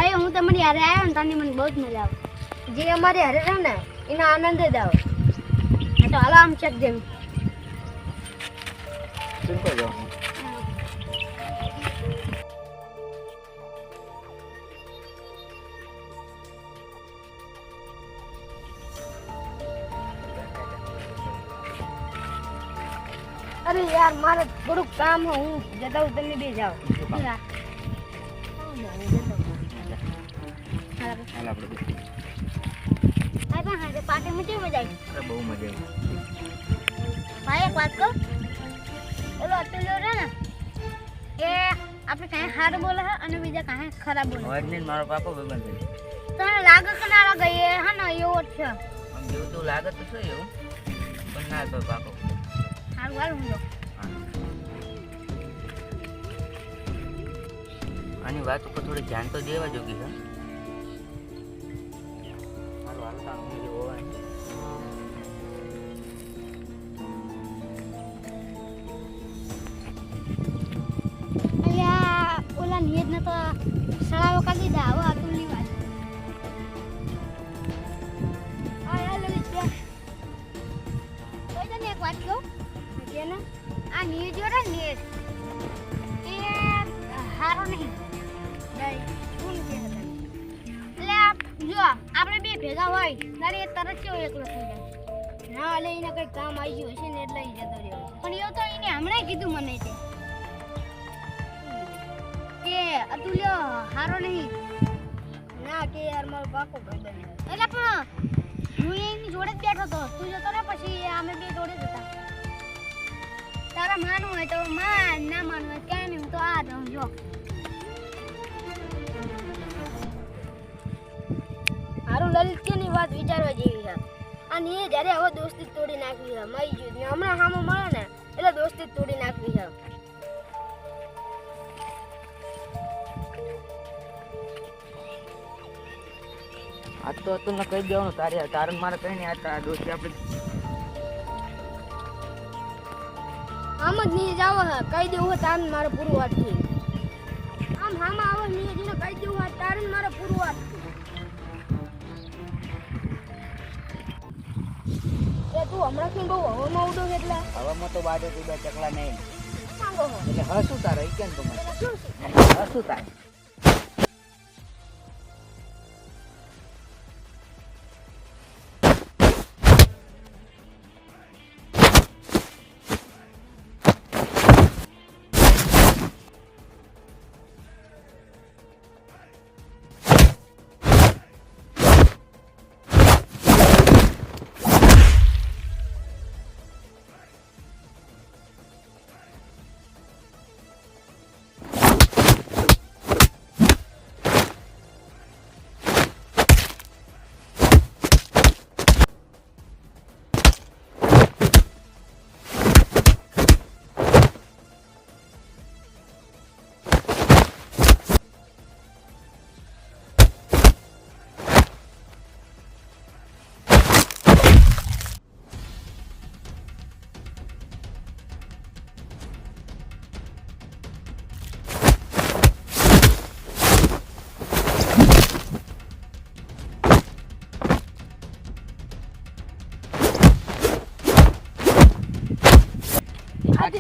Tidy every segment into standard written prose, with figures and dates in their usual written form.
ભાઈ હું તમારી હારે આવ્યો ને તાની મને બહુ જ મજા આવે. જે અમારી હારે રહે ને એનો આનંદ જ આવે. તો હાલો આમ ચેક જેમ સિમ્પલ જાવ. અરે યાર મારે થોડુંક કામ હે હું જતા હું તમે બે જાઓ. પાર્ટીમાં કેવી મજા આવી? બહુ મજા આવી. ભાઈ એક વાત કહું, ઓલો અતુલ્યો છે ને એ આપણે કાંઈ સારું બોલે છે અને બીજા કાંઈ ખરાબ બોલે. વર્ણિન મારો પાપો ભાઈબંધ છે. તને લાગે કે ના લાગે એ હા ને એવો જ છે. આમ જેવું તો લાગે તો છે એવું, પણ ના તો પાપો. સારું હાલ હું આની વાત ઉપર થોડી ધ્યાન તો દેવા જોગી છે. મારું હાલતા હું જે હોવાય અલ્યા ઓલા નિયતને તો સળાવો કરી દીધા. હવે અતુલની વાત તને એક વાત કહું કે ને આ નિયત જો ને નિયત એ હારો નહીં. એટલે જો આપણે બે ભેગા હોય ત્યારે એ તરત કેવો એકલો થઈ જાય. ના એટલે એને કંઈક કામ આવી ગયું હશે ને એટલે એ જતો રહ્યો. પણ એવું તો એને હમણાં કીધું મને તે કે અતુલ્ય હારો નહીં. ના કે યાર મારો પાકો ભાઈ એટલે પણ હું એની જોડે જ બેઠો હતો. તું જતો ને પછી અમે બે જોડે જ હતા. તારા માનવું હોય તો માન, ના માનવું હોય ક્યાંય નહીં. હું તો આ રહું જો હારું લલિત કે ની વાત વિચારવા જેવી છે. અને એ જ્યારે હવે દોસ્તી તોડી નાખવી છે મરી ગયું ને હમણાં સામે મળે ને એટલે દોસ્તી તોડી નાખવી છે. આજ તો અતુલ ને કહી દેવાનું તારણ મારે કઈ નહીં. આ દોસ્તી આપણે આમ જ નહીં જાવ કહી દેવું હોય તારણ મારે પૂરું વાત થઈ. આમ હામાં આવો નિયજીને કહી દેવું હોય તારણ મારે પૂરું વાત થઈ. તું હમણાં શું બહુ હવામાં ઉડો છે એટલે હવામાં તો બાજુ તું ચકલા નહીં માંગો હો એટલે હસું તારે કેમ તો મને શું છે? હસું તારે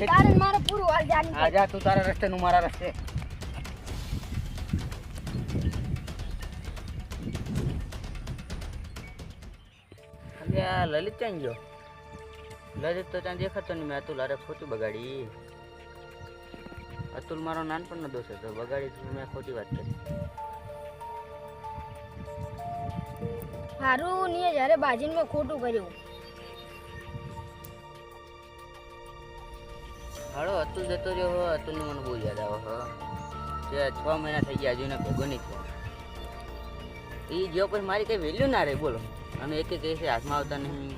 તારણ મારે પૂરું હાલ જાની. આ જા તું તારા રસ્તે નું મારા રસ્તે. લલિત ક્યાં ગયો? લલિત તો ત્યાં દેખાતો નહીં. મેં અતુલ અરે ખોટી બગાડી. અતુલ મારો નાનપણનો દોસ્ત હતો. બગાડી મેં ખોટી વાત કરી. હારું નિયે જ્યારે બાજીને મેં ખોટું કર્યું. હાલો અતુલ જતો રહ્યો હો. અતુલ મને બહુ યાદ આવે હો. જે 6 મહિના થઈ ગયા હજુ ને ભેગો નહીં થયો. એ જો પછી મારી કઈ વેલ્યુ ના રહે બોલો. અમે એક એક છે હાથમાં આવતા નહીં.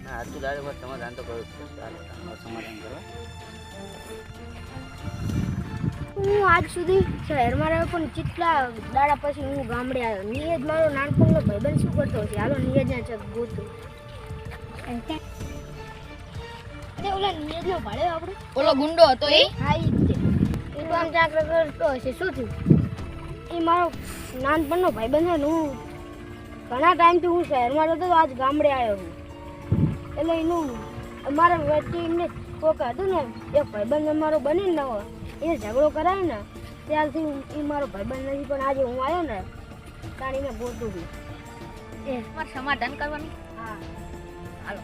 ના અતુલ આરે બસ સમાધાન તો કરું છું. સમાધાન કરો. હું આજ સુધી શહેરમાં રહ્યો પણ કેટલા દાડા પછી હું ગામડે આવ્યો. નિયજ મારો નાનપણનો ભાઈબંધ શું કરતો હશે? હાલો નિયજને ચક ગોતું. ઓલા નિયજનો ભાડે આપણે ઓલો ગુંડો હતો એ હા ઈ જ છે. એ તો આમ ચાક કરતો હશે શું થયું એ મારો નાનપણનો ભાઈબંધ છે ને હું ઘણા ટાઈમથી હું શહેરમાં રહેતો આજ ગામડે આવ્યો હું એટલે એનું અમારા વચ્ચે એમને કોક હતું ને એક ભાઈબંધ અમારો બની ને નવો એ ઝઘડો કરાય ને ત્યારથી એ મારો ભાઈબંધ નથી પણ આજે હું આવ્યો ને તાણી મેં ગોતું ગયું એ તમારે સમાધાન કરવાનું હા હાલો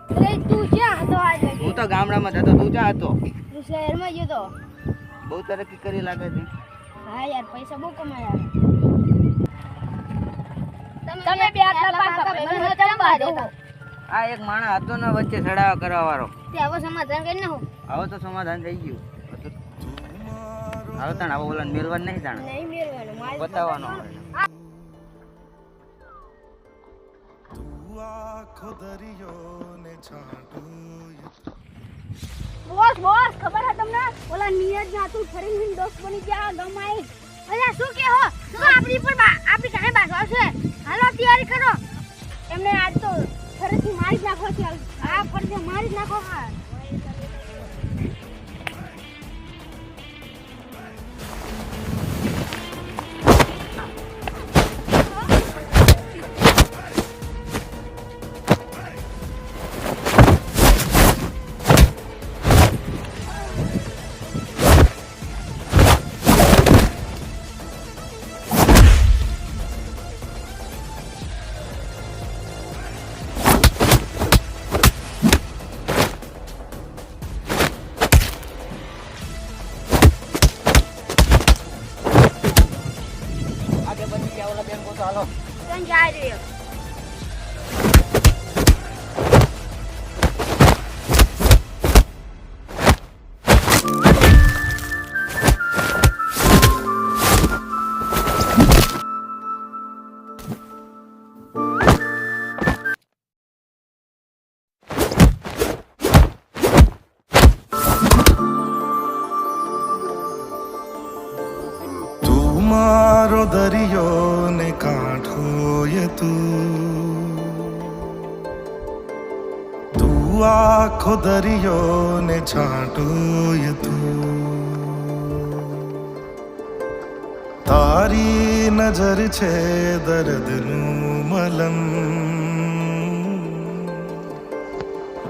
અરે તું ક્યાં હતો આજે હું તો ગામડામાં જ હતો, તું ક્યાં હતો? તું શહેરમાં ગયો તો બહુ તરક્કી કરી લાગે છે. હા યાર પૈસા બહુ કમાયા તમે બે આટલા પાકા ભાઈબંધો કેમ બહાર હતા? આ એક માણસ હતો ને વચ્ચે સડાવા કરવા વાળો, તે હવે સમાધાન કરી નાખો હવે તો સમાધાન થઈ ગયું. હવે તાણ હવે ઓલાને મેલવાનું નહીં જાણે, નહીં મેળવાનું મારે બતાવવાનો. બોસ બોસ ખબર હે તમને ઓલા નીરજ ના તું ફરીને દોસ્ત બની ગયા ગમાઈ અલ્યા શું કે હો શું આપણી પર આપણી ઘરે બાજુ આવશે હાલો તૈયારી કરો એમને આજ તો ફરીથી મારી જ નાખો છે આ ફરીથી મારી જ નાખો હા આગે બની ગયા ઓલા બેન ગોતો, હાલો. કેમ જાય રહ્યો મારો દરિયો ને કાંઠો ય તું આખો દરિયો ને છાંટો ય તું તારી નજર છે દર્દનું મલમ